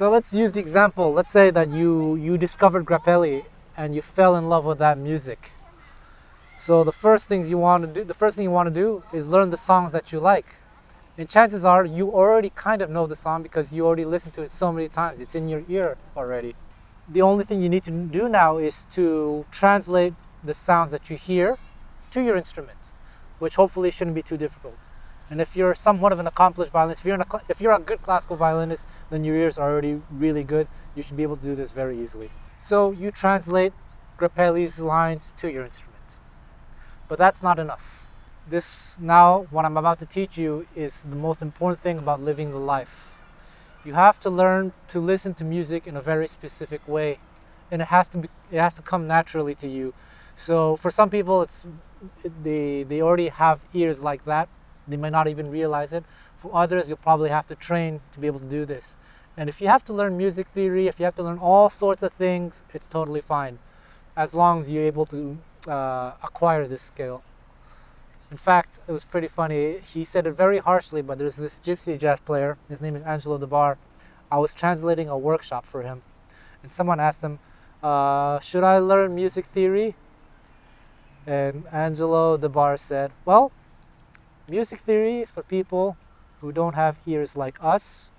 So let's use the example. Let's say that you discovered Grappelli and you fell in love with that music. So the first thing you want to do is learn the songs that you like. And chances are you already kind of know the song because you already listened to it so many times. It's in your ear already. The only thing you need to do now is to translate the sounds that you hear to your instrument, which hopefully shouldn't be too difficult. And if you're somewhat of an accomplished violinist, if you're a good classical violinist, then your ears are already really good. You should be able to do this very easily. So you translate Grappelli's lines to your instrument. But that's not enough. What I'm about to teach you is the most important thing about living the life. You have to learn to listen to music in a very specific way, and it has to come naturally to you. So for some people, they already have ears like that. They might not even realize it. For others, you'll probably have to train to be able to do this. And if you have to learn music theory, if you have to learn all sorts of things, it's totally fine, as long as you're able to acquire this skill. In fact, it was pretty funny. He said it very harshly, but there's this gypsy jazz player. His name is Angelo Debar. I was translating a workshop for him, and someone asked him, should I learn music theory? And Angelo Debar said, well, music theory is for people who don't have ears like us,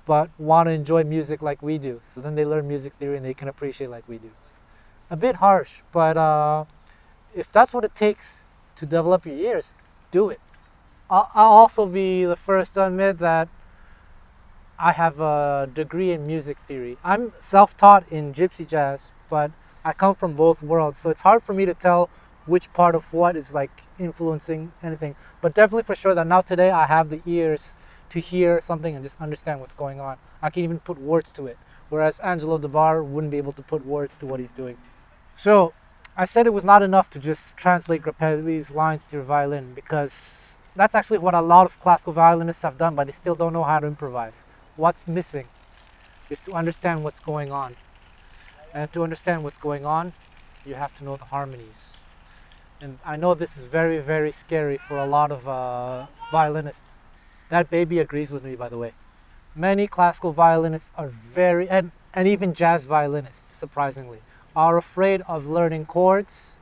but want to enjoy music like we do. So then they learn music theory and they can appreciate like we do. A bit harsh, but if that's what it takes to develop your ears, do it. I'll also be the first to admit that I have a degree in music theory. I'm self-taught in gypsy jazz, but I come from both worlds, so it's hard for me to tell which part of what is like influencing anything. But definitely for sure that now today I have the ears to hear something and just understand what's going on. I can even put words to it, whereas Angelo Debar wouldn't be able to put words to what he's doing. So I said it was not enough to just translate Grappelli's lines to your violin, because that's actually what a lot of classical violinists have done, but they still don't know how to improvise. What's missing is to understand what's going on. And to understand what's going on, you have to know the harmonies. And I know this is very, very scary for a lot of violinists. That baby agrees with me, by the way. Many classical violinists are and even jazz violinists, surprisingly, are afraid of learning chords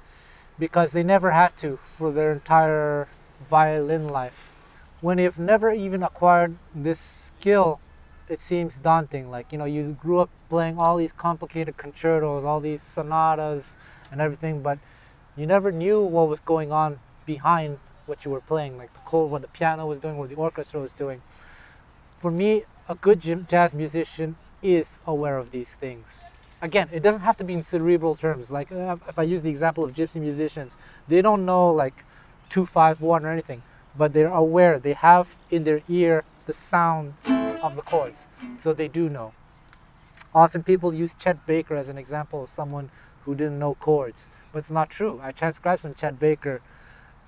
because they never had to for their entire violin life. When you've never even acquired this skill, it seems daunting. Like, you grew up playing all these complicated concertos, all these sonatas and everything, but you never knew what was going on behind what you were playing, like what the piano was doing, what the orchestra was doing. For me, a good jazz musician is aware of these things. Again, it doesn't have to be in cerebral terms. Like if I use the example of gypsy musicians, they don't know like 2-5-1 or anything, but they're aware. They have in their ear the sound of the chords, so they do know. Often people use Chet Baker as an example of someone who didn't know chords, but it's not true. I transcribed some Chet Baker,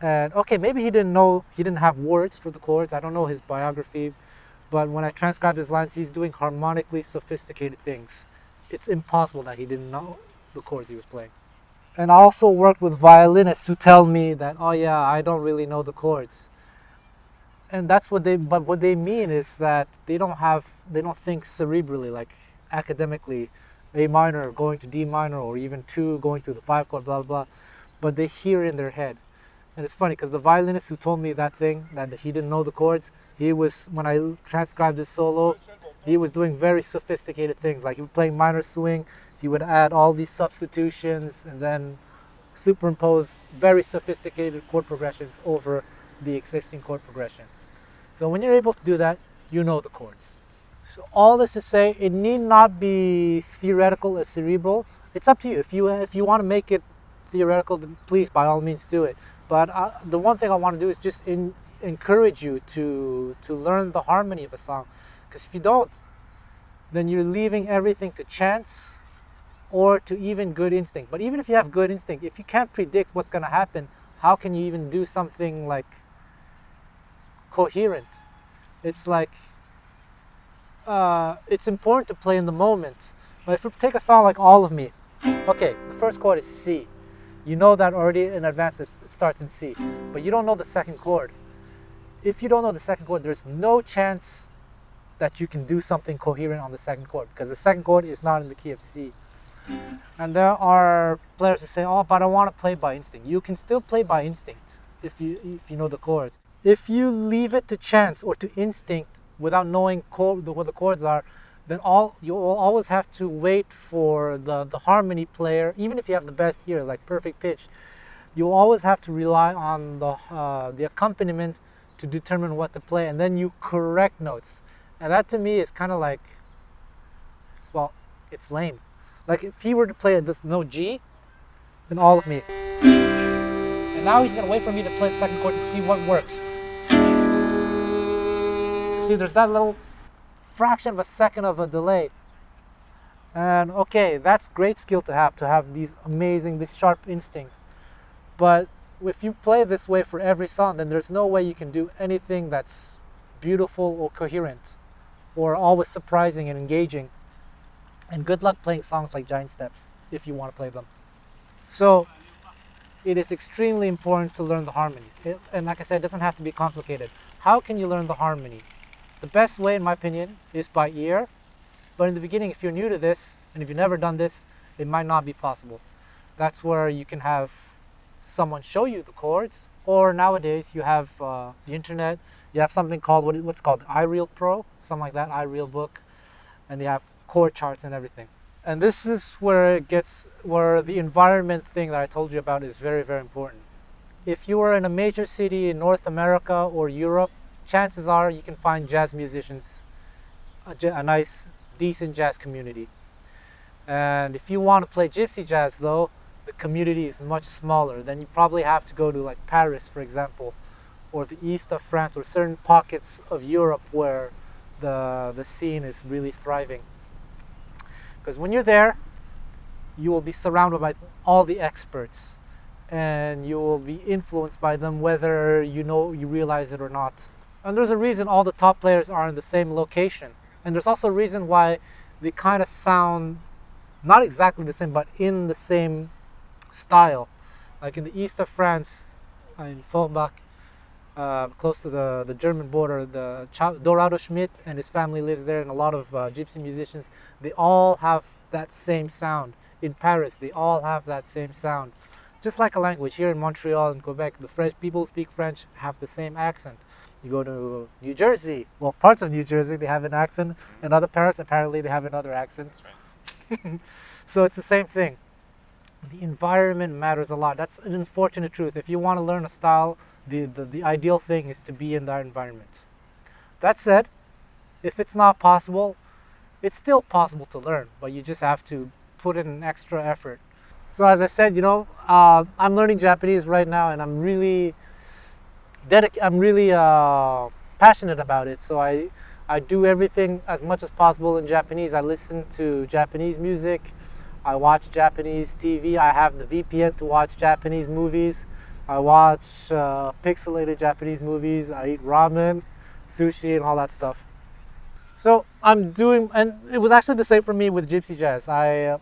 and okay, maybe he didn't have words for the chords. I don't know his biography, but when I transcribed his lines, he's doing harmonically sophisticated things. It's impossible that he didn't know the chords he was playing. And I also worked with violinists who tell me that, oh yeah, I don't really know the chords. And that's what they mean is that they don't think cerebrally, like academically, A minor going to D minor, or even 2 going to the 5 chord, blah, blah, blah. But they hear in their head. And it's funny because the violinist who told me that he didn't know the chords, when I transcribed his solo, he was doing very sophisticated things. Like he was playing minor swing, he would add all these substitutions and then superimpose very sophisticated chord progressions over the existing chord progression. So when you're able to do that, you know the chords. So all this to say, it need not be theoretical or cerebral. It's up to you. If you want to make it theoretical, then please, by all means, do it. But the one thing I want to do is just encourage you to learn the harmony of a song. Because if you don't, then you're leaving everything to chance or to even good instinct. But even if you have good instinct, if you can't predict what's going to happen, how can you even do something like coherent? It's like it's important to play in the moment. But if you take a song like All of Me, okay, the first chord is C. You know that already in advance it starts in C, but you don't know the second chord. If you don't know the second chord, there's no chance that you can do something coherent on the second chord, because the second chord is not in the key of C. And there are players who say, oh, but I want to play by instinct. You can still play by instinct if you know the chords. If you leave it to chance or to instinct without knowing what the chords are, then you'll always have to wait for the harmony player, even if you have the best ear, like perfect pitch. You'll always have to rely on the accompaniment to determine what to play, and then you correct notes. And that to me is kind of like, well, it's lame. Like if he were to play this note G, then all of me. And now he's gonna wait for me to play the second chord to see what works. So see, there's that little fraction of a second of a delay. And okay, that's great skill to have these sharp instincts. But if you play this way for every song, then there's no way you can do anything that's beautiful or coherent or always surprising and engaging. And good luck playing songs like Giant Steps if you want to play them. So it is extremely important to learn the harmonies. And like I said, it doesn't have to be complicated. How can you learn the harmony? The best way, in my opinion, is by ear. But in the beginning, if you're new to this, and if you've never done this, it might not be possible. That's where you can have someone show you the chords. Or nowadays, you have the internet. You have something called, what's called iReal Pro, something like that, iReal book. And they have chord charts and everything. And this is where the environment thing that I told you about is very, very important. If you are in a major city in North America or Europe, chances are you can find jazz musicians, a nice, decent jazz community. And if you want to play gypsy jazz though, the community is much smaller. Then you probably have to go to like Paris, for example, or the east of France, or certain pockets of Europe where the scene is really thriving. Because when you're there, you will be surrounded by all the experts, and you will be influenced by them whether you realize it or not. And there's a reason all the top players are in the same location. And there's also a reason why they kind of sound not exactly the same, but in the same style. Like in the east of France, in Forbach, close to the German border, Dorado Schmidt and his family lives there, and a lot of gypsy musicians, they all have that same sound. In Paris, they all have that same sound. Just like a language, here in Montreal and Quebec, the French people who speak French have the same accent. You go to New Jersey, well, parts of New Jersey, they have an accent, and other parts, apparently, they have another accent. Right. So it's the same thing. The environment matters a lot. That's an unfortunate truth. If you want to learn a style, the ideal thing is to be in that environment. That said, if it's not possible, it's still possible to learn, but you just have to put in an extra effort. So as I said, I'm learning Japanese right now, and I'm really passionate about it. So I do everything as much as possible in Japanese. I listen to Japanese music. I watch Japanese TV. I have the VPN to watch Japanese movies. I watch pixelated Japanese movies. I eat ramen, sushi, and all that stuff. So and it was actually the same for me with gypsy jazz. I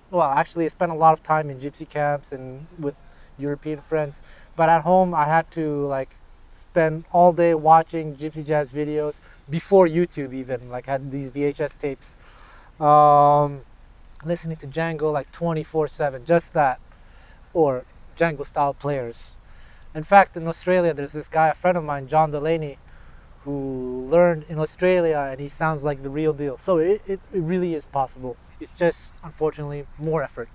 spent a lot of time in gypsy camps and with European friends. But at home, I had to spend all day watching gypsy jazz videos before YouTube even. I had these VHS tapes, listening to Django 24/7, just that, or Django style players. In fact, in Australia, there's this guy, a friend of mine, John Delaney, who learned in Australia, and he sounds like the real deal. So it really is possible. It's just, unfortunately, more effort.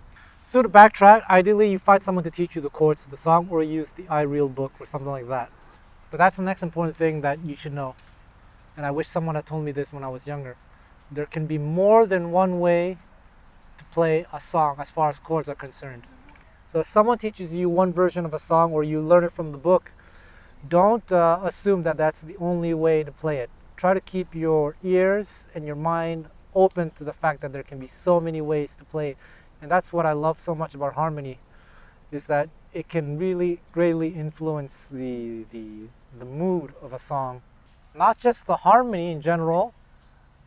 So to backtrack, ideally you find someone to teach you the chords to the song, or use the iReal book or something like that. But that's the next important thing that you should know. And I wish someone had told me this when I was younger. There can be more than one way to play a song as far as chords are concerned. So if someone teaches you one version of a song, or you learn it from the book, don't assume that that's the only way to play it. Try to keep your ears and your mind open to the fact that there can be so many ways to play. And that's what I love so much about harmony, is that it can really greatly influence the mood of a song. Not just the harmony in general.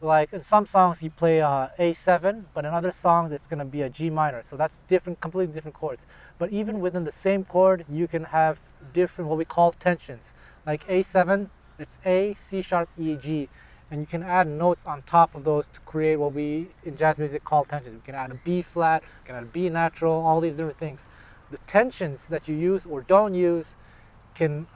Like in some songs you play A7, but in other songs it's going to be a G minor. So that's completely different chords. But even within the same chord, you can have different, what we call tensions. Like A7, it's A, C sharp, E, G. and you can add notes on top of those to create what we in jazz music call tensions. We can add a B flat, we can add a B natural, all these different things. The tensions that you use or don't use can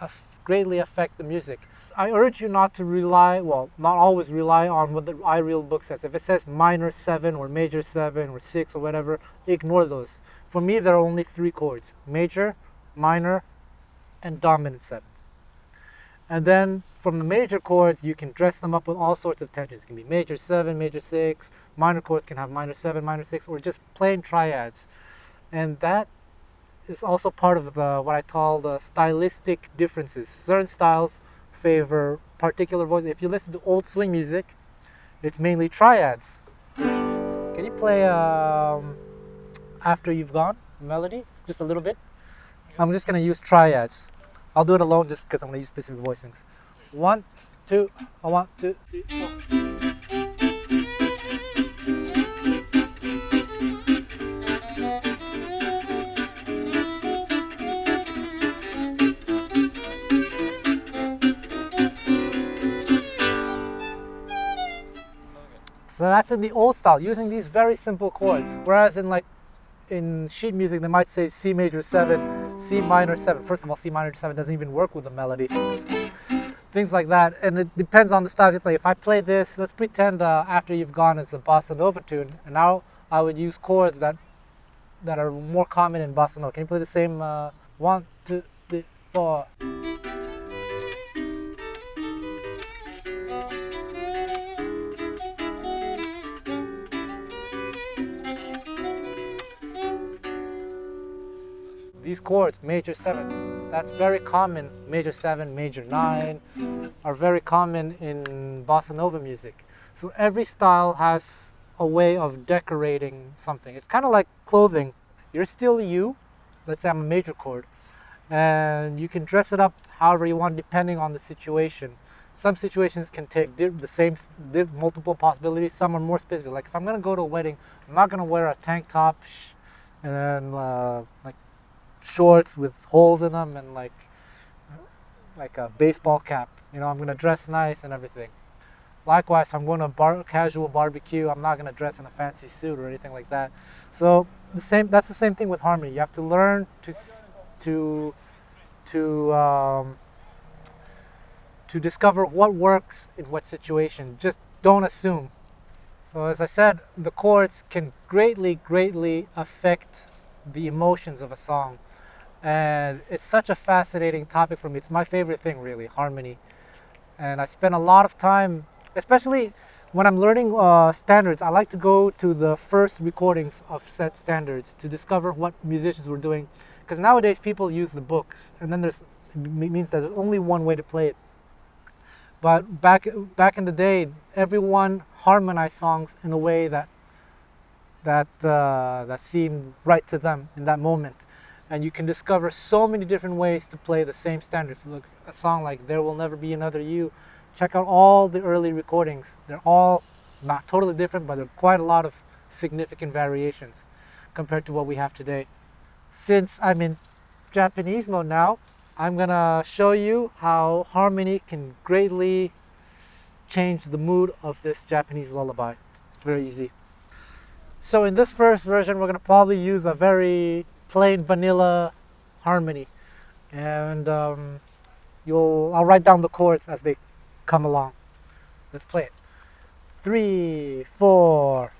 greatly affect the music. I urge you not to rely, well, not always rely on what the iReal book says. If it says minor 7 or major 7 or 6 or whatever, ignore those. For me, there are only 3 chords: major, minor, and dominant 7. And then from the major chords, you can dress them up with all sorts of tensions. It can be major 7, major 6. Minor chords can have minor 7, minor 6, or just plain triads. And that is also part of the what I call the stylistic differences. Certain styles favor particular voices. If you listen to old swing music, it's mainly triads. Can you play After You've Gone melody? Just a little bit? I'm just going to use triads. I'll do it alone just because I'm going to use specific voicings. 1, 2, 1, 2, 3, 4. So that's in the old style, using these very simple chords. Whereas in sheet music, they might say C major 7, C minor 7. First of all, C minor 7 doesn't even work with the melody. Things like that, and it depends on the style you play. If I play this, let's pretend After You've Gone is a bossa nova tune, and now I would use chords that are more common in bossa nova. Can you play the same 1, 2, 3, 4? These chords, major 7, that's very common. Major 7, major 9 are very common in bossa nova music. So every style has a way of decorating something. It's kind of like clothing. You're still you. Let's say I'm a major chord, and you can dress it up however you want depending on the situation. Some situations can take multiple possibilities. Some are more specific. Like if I'm going to go to a wedding, I'm not going to wear a tank top and then like shorts with holes in them and like a baseball cap. You know, I'm gonna dress nice and everything. Likewise, if I'm going to a casual barbecue, I'm not gonna dress in a fancy suit or anything like that. So that's the same thing with harmony. You have to learn to discover what works in what situation. Just don't assume. So as I said, the chords can greatly affect the emotions of a song. And it's such a fascinating topic for me. It's my favorite thing, really, harmony. And I spend a lot of time, especially when I'm learning standards, I like to go to the first recordings of set standards to discover what musicians were doing. Because nowadays people use the books, and then it means there's only one way to play it. But back in the day, everyone harmonized songs in a way that seemed right to them in that moment. And you can discover so many different ways to play the same standard. If you look at a song like There Will Never Be Another You, check out all the early recordings. They're all not totally different, but there are quite a lot of significant variations compared to what we have today. Since I'm in Japanese mode now, I'm gonna show you how harmony can greatly change the mood of this Japanese lullaby. It's very easy. So in this first version, we're gonna probably use a very plain vanilla harmony, and I'll write down the chords as they come along. Let's play it. 3, 4.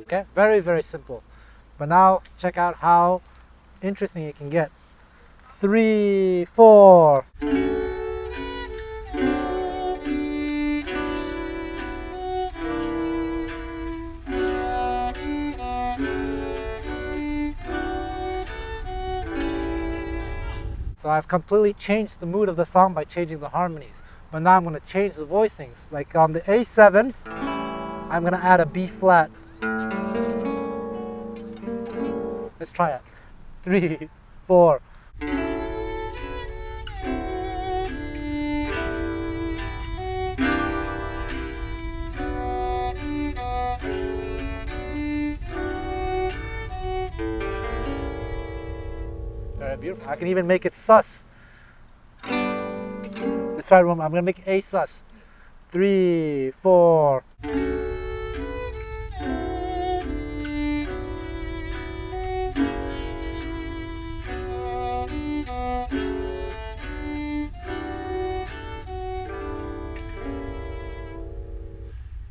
Okay, very simple. But now check out how interesting it can get. 3, 4. So I've completely changed the mood of the song by changing the harmonies. But now I'm going to change the voicings. Like on the A7, I'm going to add a B flat. Let's try it. 3, 4. beautiful. I can even make it sus. Let's try it one more. I'm gonna make A sus. 3, 4.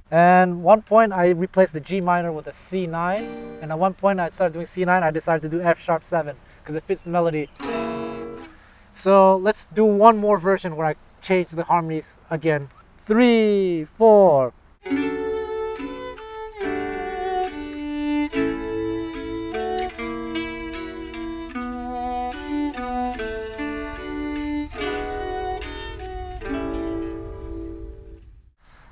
And one point I replaced the G minor with a C9, and at one point I started doing C9, I decided to do F sharp 7 because it fits the melody. So let's do one more version where I change the harmonies again. 3, 4.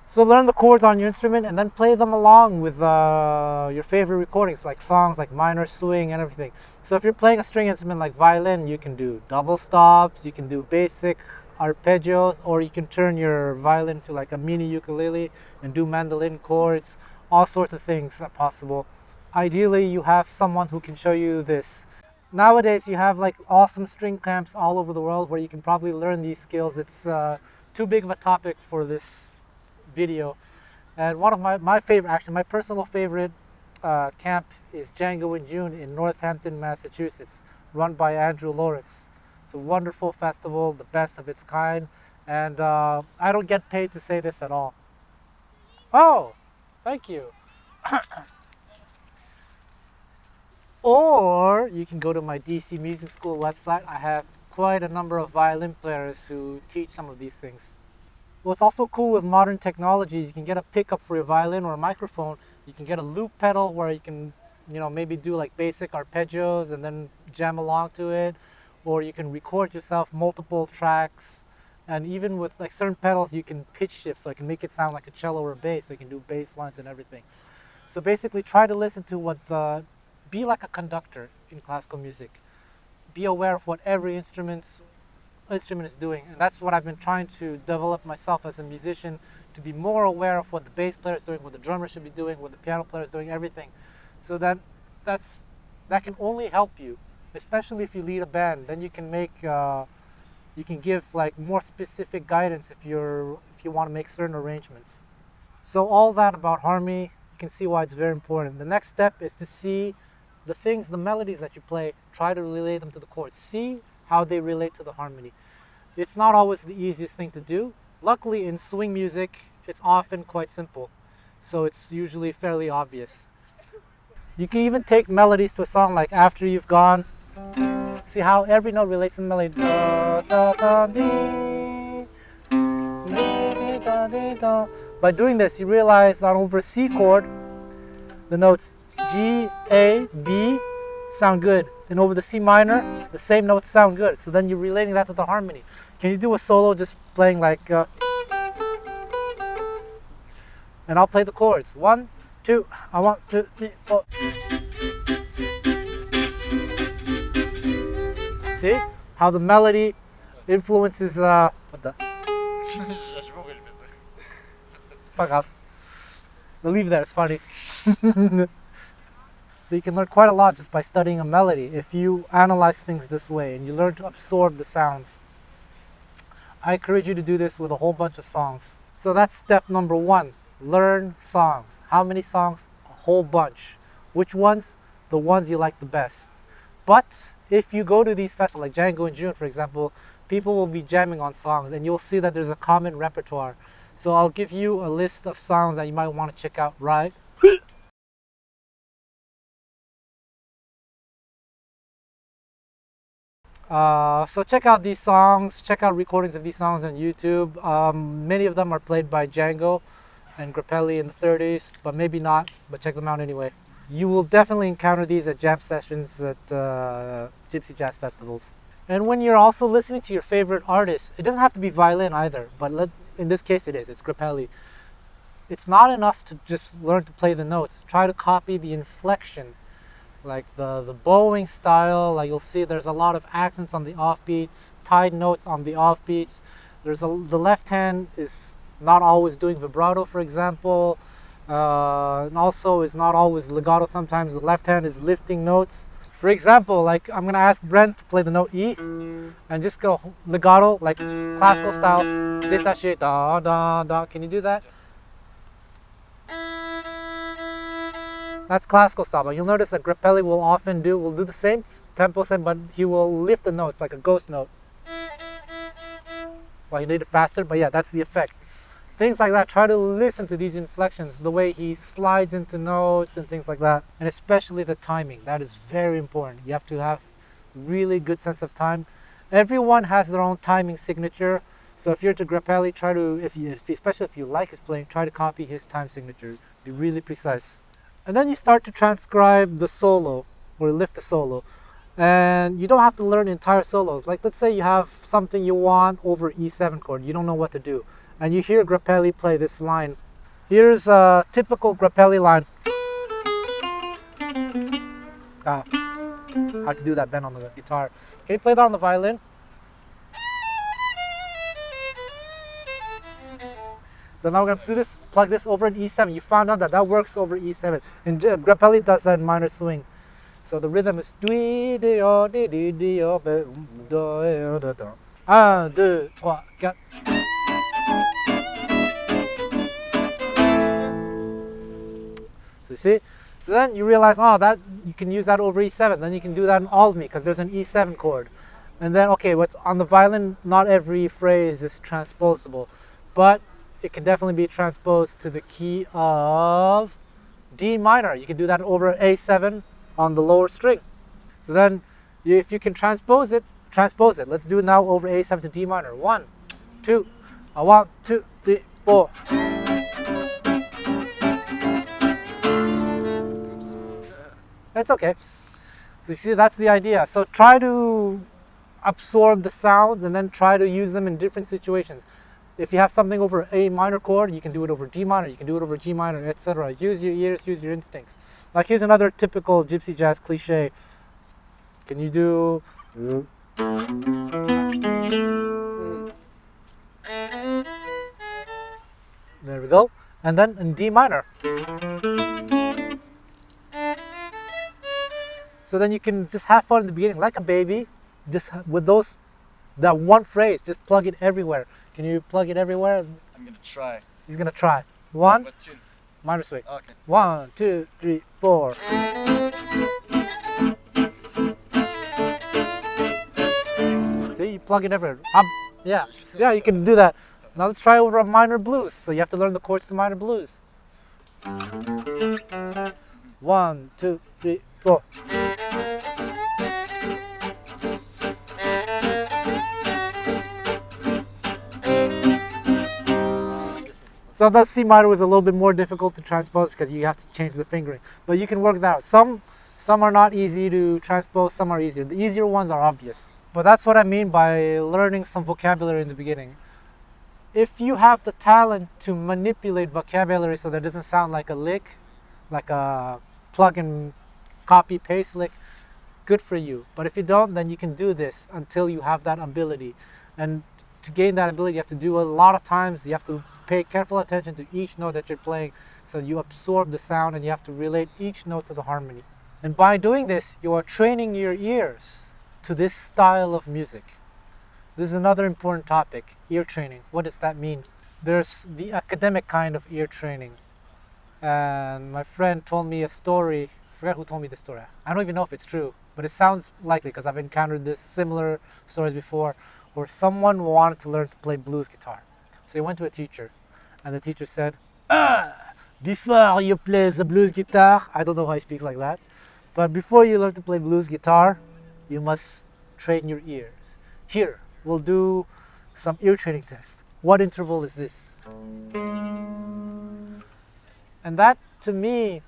So learn the chords on your instrument and then play them along with your favorite recordings, like songs like minor swing and everything. So if you're playing a string instrument like violin, you can do double stops, you can do basic arpeggios, or you can turn your violin to like a mini ukulele and do mandolin chords. All sorts of things are possible. Ideally, you have someone who can show you this. Nowadays, you have like awesome string camps all over the world where you can probably learn these skills. It's too big of a topic for this video. And one of my favorite, actually my personal favorite camp is Django in June in Northampton, Massachusetts, run by Andrew Lawrence. It's a wonderful festival, the best of its kind, and I don't get paid to say this at all. Oh, thank you. Or you can go to my DC Music School website. I have quite a number of violin players who teach some of these things. What's also cool with modern technologies, you can get a pickup for your violin or a microphone. You can get a loop pedal where you can, maybe do like basic arpeggios and then jam along to it. Or you can record yourself multiple tracks. And even with like certain pedals, you can pitch shift, so I can make it sound like a cello or a bass. So you can do bass lines and everything. So basically, try to listen to be like a conductor in classical music. Be aware of what every instrument is doing, and that's what I've been trying to develop myself as a musician, to be more aware of what the bass player is doing, what the drummer should be doing, what the piano player is doing, everything. So that can only help you, especially if you lead a band. Then you can give like more specific guidance if you want to make certain arrangements. So all that about harmony, you can see why it's very important. The next step is to see the melodies that you play, try to relate them to the chords. See how they relate to the harmony. It's not always the easiest thing to do. Luckily in swing music, it's often quite simple. So it's usually fairly obvious. You can even take melodies to a song like After You've Gone. See how every note relates to the melody. Da, da, da, dee, dee, da, dee, da. By doing this, you realize that over a C chord, the notes G, A, B sound good, and over the C minor, the same notes sound good. So then you're relating that to the harmony. Can you do a solo just playing like, and I'll play the chords. 1, 2, I want 2, 3, 4. See how the melody influences what the? Fuck up. I'll leave that. It's funny. So you can learn quite a lot just by studying a melody if you analyze things this way and you learn to absorb the sounds. I encourage you to do this with a whole bunch of songs. So that's step number 1. Learn songs. How many songs? A whole bunch. Which ones? The ones you like the best. But if you go to these festivals like Django in June, for example, people will be jamming on songs and you'll see that there's a common repertoire. So I'll give you a list of songs that you might want to check out, right? So check out these songs, check out recordings of these songs on YouTube. Many of them are played by Django and Grappelli in the 30s, but maybe not, but check them out anyway. You will definitely encounter these at jam sessions at gypsy jazz festivals. And when you're also listening to your favorite artist, it doesn't have to be violin either, but in this case it is, it's Grappelli. It's not enough to just learn to play the notes. Try to copy the inflection. Like the bowing style, like you'll see there's a lot of accents on the offbeats, tied notes on the offbeats. The left hand is not always doing vibrato, for example, and also is not always legato. Sometimes the left hand is lifting notes. For example, like I'm gonna ask Brent to play the note E, and just go legato, like classical style, détaché, da da da. Can you do that? That's classical style, but you'll notice that Grappelli will do the same tempo, but he will lift the notes like a ghost note. Well, he did it faster, but yeah, that's the effect. Things like that, try to listen to these inflections, the way he slides into notes and things like that. And especially the timing, that is very important. You have to have really good sense of time. Everyone has their own timing signature. So if you're to Grappelli, try to, especially if you like his playing, try to copy his time signature. Be really precise. And then you start to transcribe the solo, or lift the solo. And you don't have to learn entire solos. Like let's say you have something you want over E7 chord, you don't know what to do. And you hear Grappelli play this line. Here's a typical Grappelli line. Hard to do that bend on the guitar. Can you play that on the violin? So now we're going to do this, plug this over an E7. You found out that that works over E7. And Grappelli does that in minor swing. So the rhythm is 1, 2, 3, 4. So you see? So then you realize, oh, that you can use that over E7. Then you can do that in all of me because there's an E7 chord. And then, okay, what's on the violin, not every phrase is transposable, but it can definitely be transposed to the key of D minor. You can do that over A7 on the lower string. So then, if you can transpose it, transpose it. Let's do it now over A7 to D minor. 1, 2, 1, 2, 3, 4. That's okay. So you see, that's the idea. So try to absorb the sounds and then try to use them in different situations. If you have something over A minor chord, you can do it over D minor, you can do it over G minor, etc. Use your ears, use your instincts. Like here's another typical gypsy jazz cliche. Can you do... There we go. And then in D minor. So then you can just have fun in the beginning, like a baby, just with that one phrase, just plug it everywhere. Can you plug it everywhere? I'm gonna try. He's gonna try. 1, minor swing. Okay. 1, 2, 3, 4. See, you plug it everywhere. Yeah, you can do that. Now let's try over a minor blues. So you have to learn the chords to minor blues. 1, 2, 3, 4. So that C minor was a little bit more difficult to transpose because you have to change the fingering. But you can work that out. Some are not easy to transpose, some are easier. The easier ones are obvious. But that's what I mean by learning some vocabulary in the beginning. If you have the talent to manipulate vocabulary so that it doesn't sound like a lick, like a plug and copy paste lick, good for you. But if you don't, then you can do this until you have that ability. And to gain that ability, you have to do a lot of times. You have to pay careful attention to each note that you're playing so you absorb the sound, and you have to relate each note to the harmony. And by doing this, you are training your ears to this style of music. This is another important topic, ear training. What does that mean? There's the academic kind of ear training. And my friend told me a story. I forgot who told me the story. I don't even know if it's true, but it sounds likely because I've encountered this similar stories before, where someone wanted to learn to play blues guitar. So he went to a teacher, and the teacher said, before you play the blues guitar, I don't know how he speaks like that, but before you learn to play blues guitar, you must train your ears. Here, we'll do some ear training tests. What interval is this? And that, to me,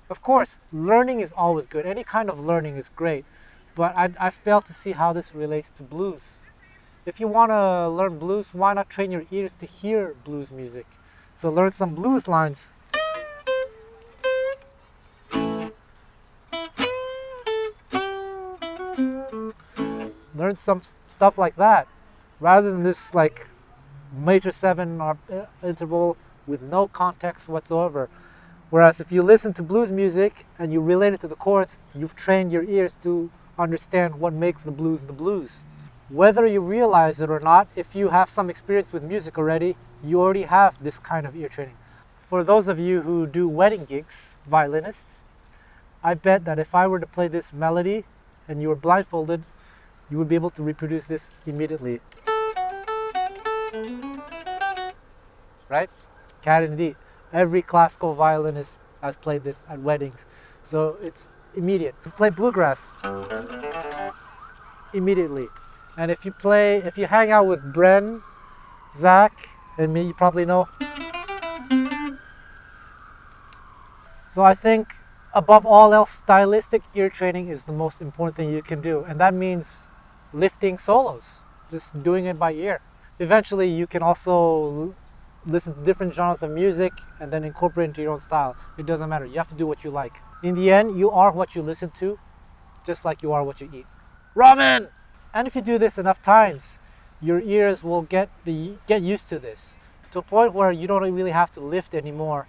of course, learning is always good. Any kind of learning is great, but I fail to see how this relates to blues. If you want to learn blues, why not train your ears to hear blues music? So learn some blues lines. Learn some stuff like that, rather than this like major 7 or interval with no context whatsoever. Whereas if you listen to blues music and you relate it to the chords, you've trained your ears to understand what makes the blues the blues. Whether you realize it or not, if you have some experience with music already, you already have this kind of ear training. For those of you who do wedding gigs, violinists, I bet that if I were to play this melody and you were blindfolded, you would be able to reproduce this immediately. Right? Cat and D. Every classical violinist has played this at weddings. So it's immediate. You play bluegrass, immediately. And if you hang out with Bren, Zach, and me, you probably know. So I think above all else, stylistic ear training is the most important thing you can do. And that means lifting solos, just doing it by ear. Eventually you can also listen to different genres of music and then incorporate into your own style. It doesn't matter. You have to do what you like. In the end, you are what you listen to, just like you are what you eat. Ramen! And if you do this enough times, your ears will get used to this, to a point where you don't really have to lift anymore.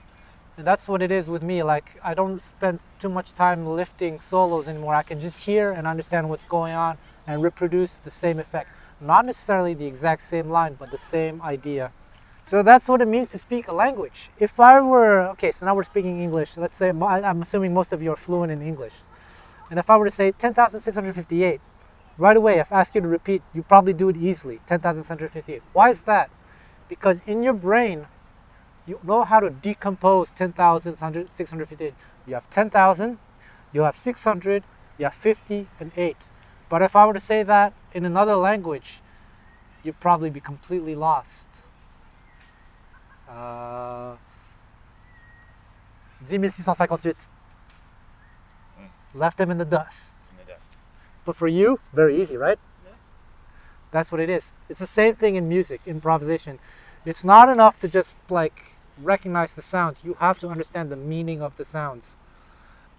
And that's what it is with me. Like, I don't spend too much time lifting solos anymore. I can just hear and understand what's going on and reproduce the same effect. Not necessarily the exact same line, but the same idea. So that's what it means to speak a language. If I were, okay, so now we're speaking English. Let's say, I'm assuming most of you are fluent in English. And if I were to say 10,658, right away, if I ask you to repeat, you probably do it easily, 10,658. Why is that? Because in your brain, you know how to decompose 10,658. You have 10,000, you have 600, you have 50, and 8. But if I were to say that in another language, you'd probably be completely lost. 10,658. Left them in the dust. But for you, very easy, right? Yeah. That's what it is. It's the same thing in music, improvisation. It's not enough to just like recognize the sounds. You have to understand the meaning of the sounds.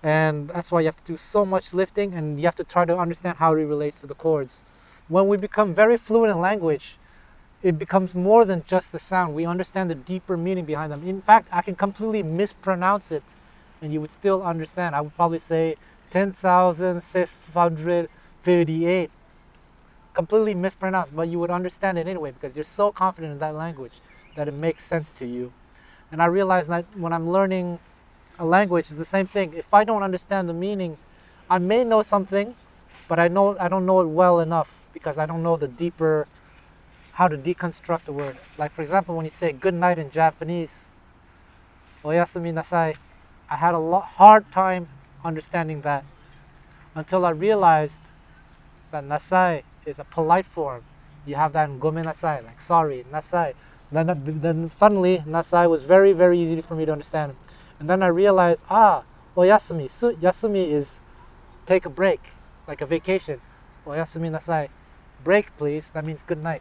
And that's why you have to do so much lifting, and you have to try to understand how it relates to the chords. When we become very fluent in language, it becomes more than just the sound. We understand the deeper meaning behind them. In fact, I can completely mispronounce it and you would still understand. I would probably say 10,658. Completely mispronounced, but you would understand it anyway because you're so confident in that language that it makes sense to you. And I realize that when I'm learning a language, it's the same thing. If I don't understand the meaning, I may know something, but I don't know it well enough because I don't know the deeper, how to deconstruct a word. Like for example, when you say good night in Japanese, oyasumi nasai, I had a hard time understanding that until I realized that nasai is a polite form. You have that in gomen nasai, like sorry, nasai. Then suddenly nasai was very, very easy for me to understand. And then I realized, oyasumi, yasumi is take a break, like a vacation. Oyasumi nasai, break please, that means good night.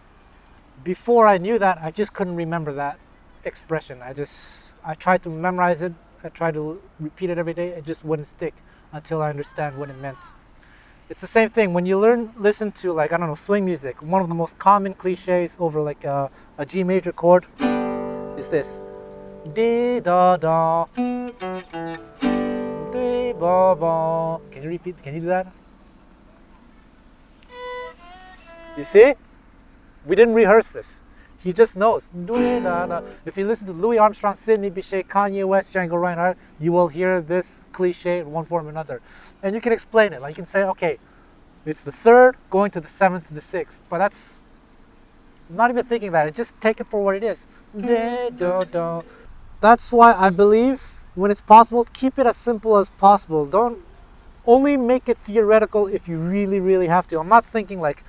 Before I knew that, I just couldn't remember that expression. I tried to memorize it, I tried to repeat it every day, it just wouldn't stick until I understand what it meant. It's the same thing when you listen to like, I don't know, swing music. One of the most common cliches over like a G major chord is this. Di da da, di ba ba. Can you repeat? Can you do that? You see? We didn't rehearse this. He just knows. If you listen to Louis Armstrong, Sidney Bechet, Kanye West, Django Reinhardt, you will hear this cliche in one form or another. And you can explain it. Like you can say, okay, it's the third going to the seventh to the sixth. But that's not even thinking that. Just take it for what it is. That's why I believe when it's possible, keep it as simple as possible. Don't only make it theoretical if you really, really have to. I'm not thinking like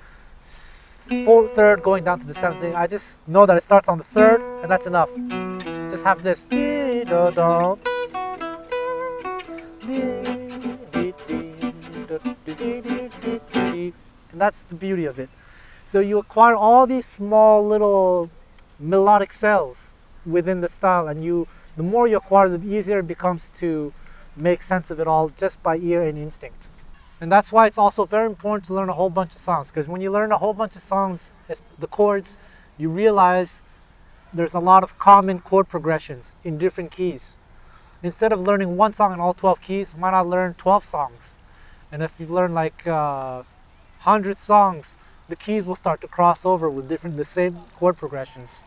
fourth, third going down to the seventh thing. I just know that it starts on the third and that's enough. Just have this. And that's the beauty of it. So you acquire all these small little melodic cells within the style, and the more you acquire, the easier it becomes to make sense of it all just by ear and instinct. And that's why it's also very important to learn a whole bunch of songs, because when you learn a whole bunch of songs, the chords, you realize there's a lot of common chord progressions in different keys. Instead of learning one song in all 12 keys, why not learn 12 songs? And if you learn like 100 songs, the keys will start to cross over with the same chord progressions.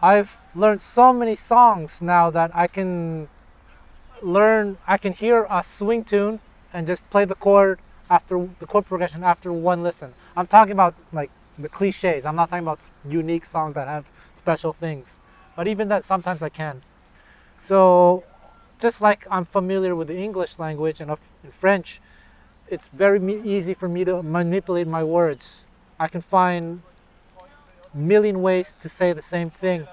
I've learned so many songs now that I can hear a swing tune and just play the chord progression after one listen. I'm talking about like the cliches. I'm not talking about unique songs that have special things. But even that, sometimes I can. So just like I'm familiar with the English language and in French, it's very easy for me to manipulate my words. I can find a million ways to say the same thing.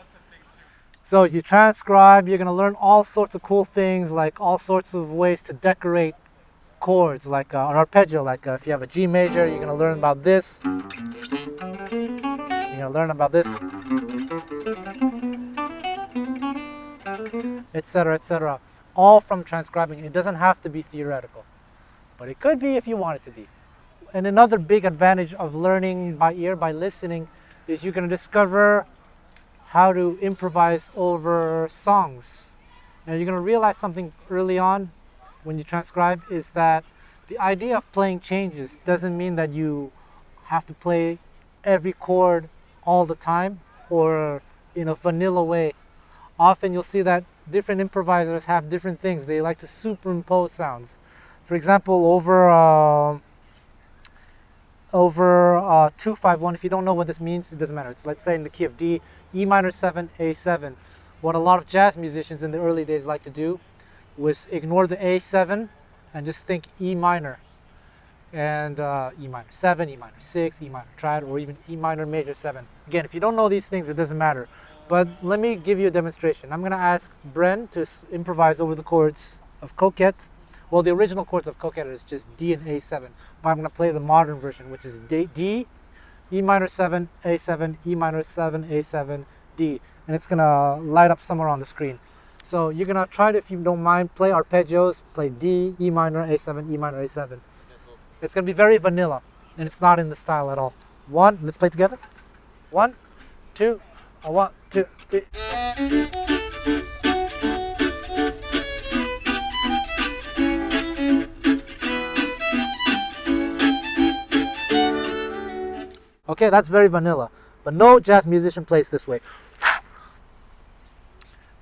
So as you transcribe, you're going to learn all sorts of cool things, like all sorts of ways to decorate chords, like an arpeggio. Like if you have a G major, you're going to learn about this. You're going to learn about this, etc., etc. All from transcribing. It doesn't have to be theoretical, but it could be if you want it to be. And another big advantage of learning by ear, by listening, is you're going to discover how to improvise over songs. Now you're going to realize something early on when you transcribe, is that the idea of playing changes doesn't mean that you have to play every chord all the time or in a vanilla way. Often you'll see that different improvisers have different things. They like to superimpose sounds. For example, over 2-5-1, if you don't know what this means, it doesn't matter. It's, let's say, in the key of D, E minor 7, A7. What a lot of jazz musicians in the early days like to do was ignore the A7 and just think E minor. And E minor 7, E minor 6, E minor triad, or even E minor major 7. Again, if you don't know these things, it doesn't matter. But let me give you a demonstration. I'm going to ask Bren to improvise over the chords of Coquette. Well, the original chords of Coquette is just D and A7. But I'm going to play the modern version, which is D, E minor 7, A7, E minor 7, A7, D. And it's going to light up somewhere on the screen. So you're going to try to, if you don't mind, play arpeggios, play D, E minor, A7, E minor, A7. It's going to be very vanilla, and it's not in the style at all. One, let's play together. 1, 2, 1, 2, 3. Okay, that's very vanilla, but no jazz musician plays this way.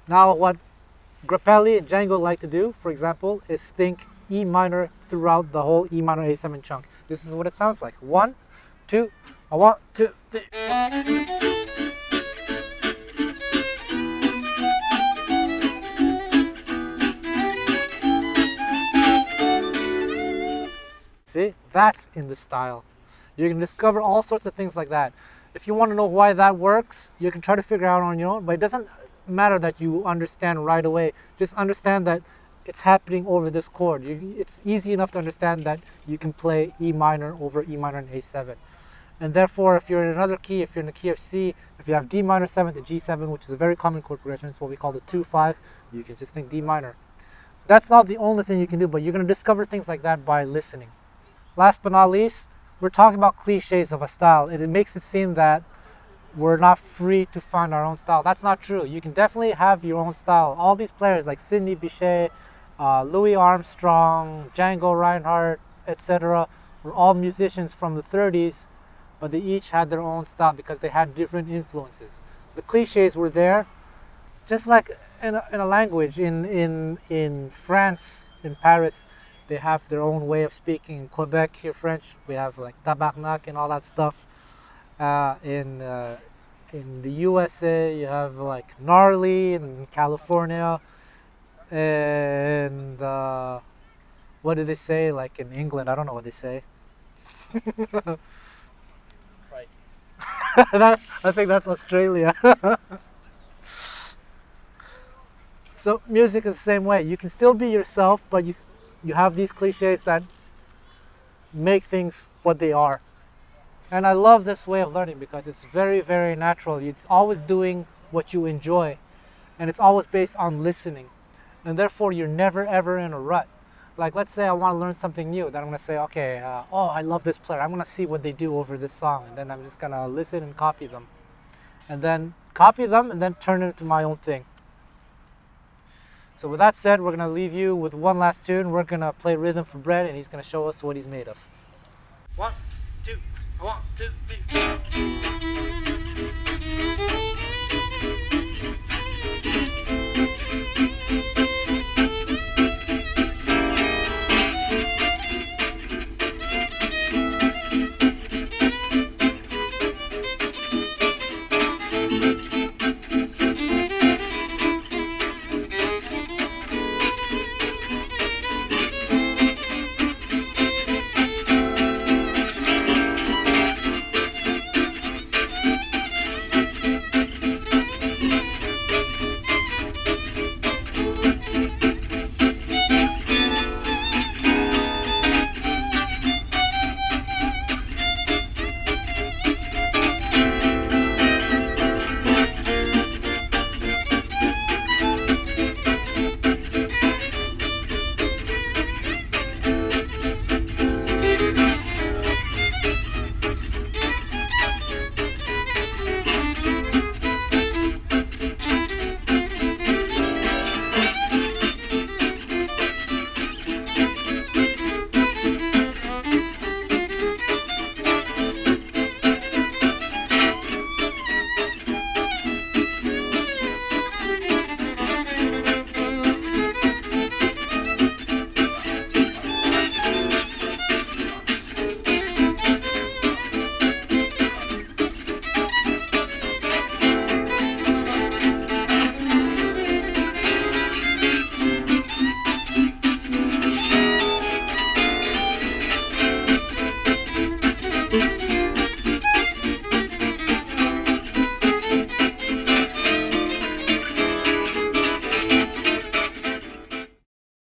Now what Grappelli and Django like to do, for example, is think E minor throughout the whole E minor A7 chunk. This is what it sounds like. 1, 2, 1, 2, 3. See, that's in the style. You can discover all sorts of things like that. If you want to know why that works, you can try to figure out on your own, but it doesn't matter that you understand right away. Just understand that it's happening over this chord. It's easy enough to understand that you can play E minor over E minor and A7. And therefore, if you're in another key, if you're in the key of C, if you have D minor 7 to G7, which is a very common chord progression, it's what we call the 2-5, you can just think D minor. That's not the only thing you can do, but you're going to discover things like that by listening. Last but not least, we're talking about cliches of a style. It makes it seem that we're not free to find our own style. That's not true. You can definitely have your own style. All these players like Sidney Bechet, Louis Armstrong, Django Reinhardt, etc. were all musicians from the 30s, but they each had their own style because they had different influences. The cliches were there, just like in a language. In France, in Paris, they have their own way of speaking. In Quebec, here French, we have like tabarnak and all that stuff. In the USA, you have like gnarly. In California, and what do they say? Like in England, I don't know what they say. Right. I think that's Australia. So music is the same way. You can still be yourself, but you have these cliches that make things what they are. And I love this way of learning because it's very, very natural. It's always doing what you enjoy, and it's always based on listening. And therefore, you're never, ever in a rut. Like, let's say I want to learn something new. Then I'm going to say, okay, I love this player. I'm going to see what they do over this song. And then I'm just going to listen and copy them. And then copy them and then turn it into my own thing. So with that said, we're going to leave you with one last tune. We're going to play rhythm for Brett, and he's going to show us what he's made of. 1, 2, 1, 2, 3.